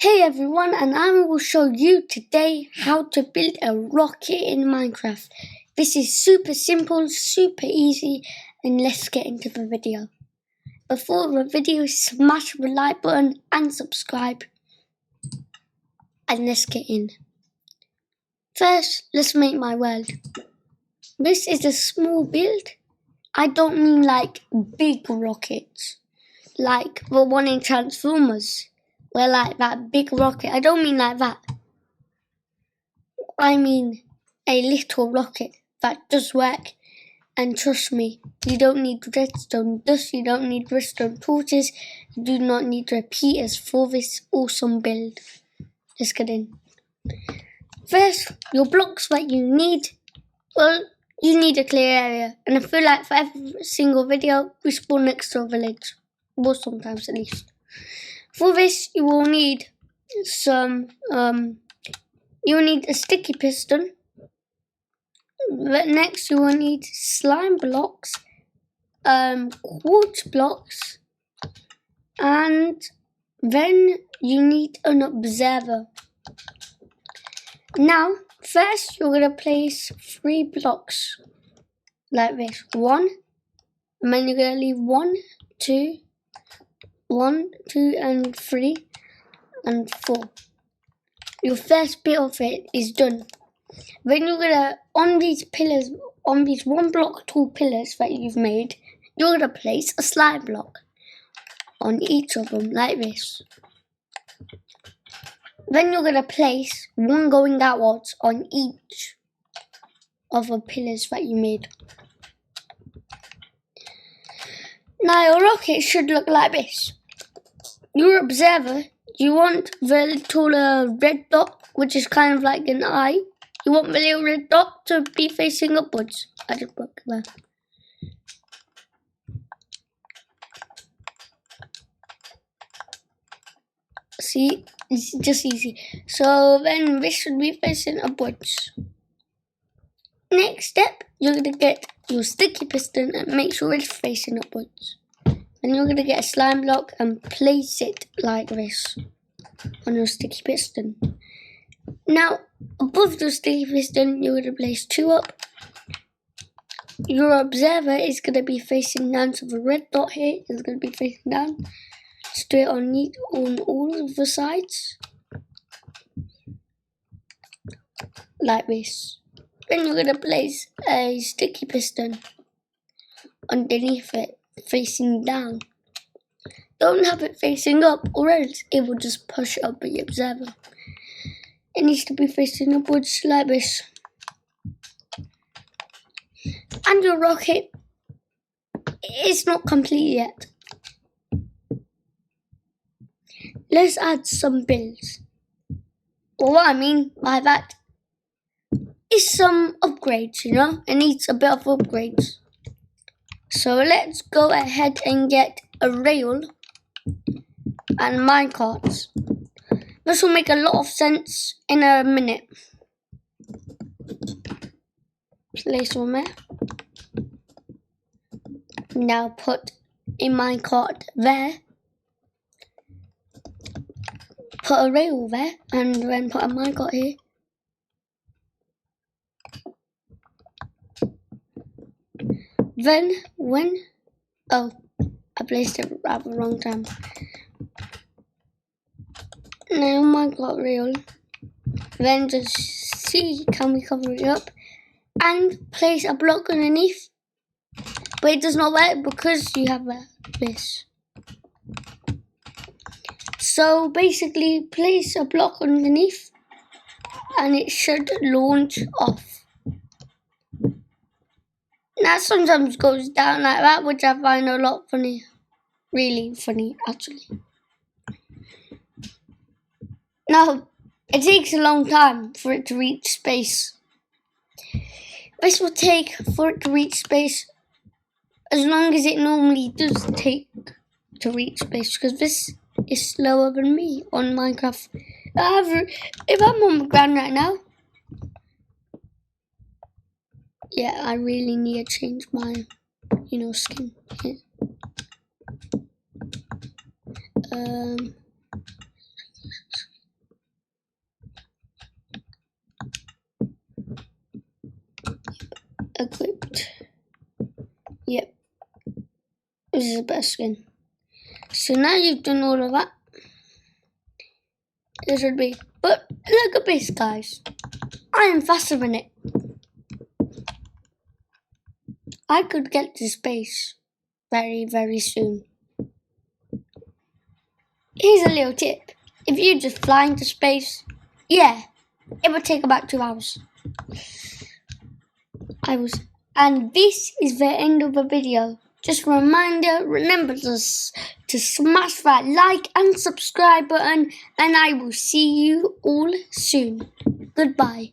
Hey everyone, and I will show you today how to build a rocket in Minecraft. This is super simple, super easy, and let's get into the video. Before the video, smash the like button and subscribe. And let's get in. First, let's make my world. This is a small build. I don't mean like big rockets, like the one in Transformers. Where like that big rocket. I don't mean like that. I mean a little rocket that does work. And trust me, you don't need redstone dust, you don't need redstone torches, you do not need repeaters for this awesome build. Let's get in. First, your blocks that you need, well, you need a clear area. And I feel like for every single video, we spawn next to a village. Or sometimes at least. For this, you will need you need a sticky piston. Next, you will need slime blocks, quartz blocks, and then you need an observer. Now, first, you're going to place 3 blocks like this. 1, and then you're going to leave 1, 2, 1, 2, and 3, and 4. Your first bit of it is done. Then you're gonna, on these pillars, on these 1 block tall pillars that you've made, you're gonna place a slime block on each of them like this. Then you're gonna place 1 going outwards on each of the pillars that you made. Now your rocket should look like this. Your observer, you want the little red dot, which is kind of like an eye. You want the little red dot to be facing upwards. I just broke that. See, it's just easy. So then this should be facing upwards. Next step, you're going to get your sticky piston and make sure it's facing upwards. And you're going to get a slime block and place it like this on your sticky piston. Now, above the sticky piston, you're going to place 2 up. Your observer is going to be facing down, so the red dot here is going to be facing down. Just do it on all of the sides. Like this. Then you're going to place a sticky piston underneath it, facing down. Don't have it facing up, or else it will just push up the observer. It needs to be facing upwards like this. And your rocket is not complete yet. Let's add some builds. Well, what I mean by that is some upgrades, you know? It needs a bit of upgrades. So let's go ahead and get a rail and minecarts. This will make a lot of sense in a minute. Place one there. Now put a minecart there. Put a rail there, and then put a minecart here. Then I placed it at the wrong time. Now minecart rail. Then just see, can we cover it up? And place a block underneath. But it does not work because you have this. So basically, place a block underneath and it should launch off. Now sometimes goes down like that, which I find a lot funny. Really funny, actually. Now, it takes a long time for it to reach space. This will take for it to reach space as long as it normally does take to reach space, because this is slower than me on Minecraft. If I'm on the ground right now, yeah, I really need to change my, skin here. equipped. Yep. This is the best skin. So now you've done all of that. This would be. But look at this, guys. I am faster than it. I could get to space very, very soon. Here's a little tip. If you just fly into space, yeah, it would take about 2 hours. And this is the end of the video. Just a reminder, remember to smash that like and subscribe button, and I will see you all soon. Goodbye.